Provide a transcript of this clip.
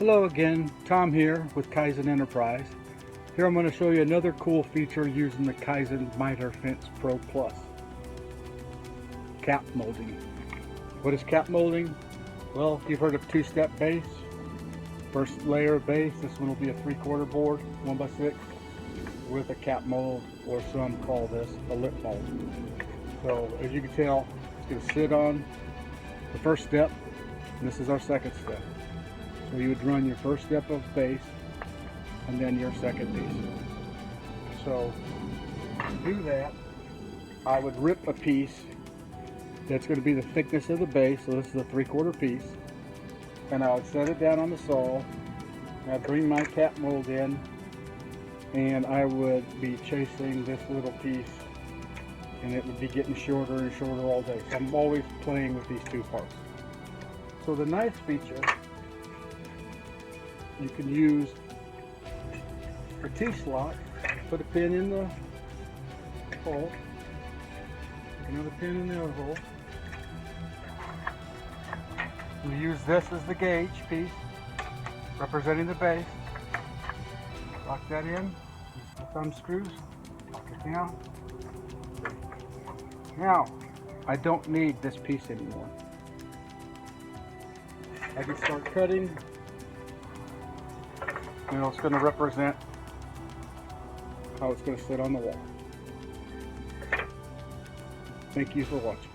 Hello again, Tom here with Kizen Enterprise. Here I'm going to show you another cool feature using the Kizen Mitre Fence Pro Plus. Cap molding. What is cap molding? Well, you've heard of two-step base. First layer of base, this one will be a 3/4 board, 1x6, with a cap mold, or some call this a lip mold. So as you can tell, it's going to sit on the first step, and this is our second step. So you would run your first step of base and then your second piece. So to do that, I would rip a piece that's going to be the thickness of the base. So this is a 3/4 piece, and I would set it down on the saw. I'd bring my cap mold in, and I would be chasing this little piece, and it would be getting shorter and shorter all day. So I'm always playing with these two parts. So the nice feature, you can use for T-slot, put a pin in the hole, another pin in the other hole. We use this as the gauge piece, representing the base. Lock that in, use the thumb screws, lock it down. Now, I don't need this piece anymore. I can start cutting. You know, it's going to represent how it's going to sit on the wall. Thank you for watching.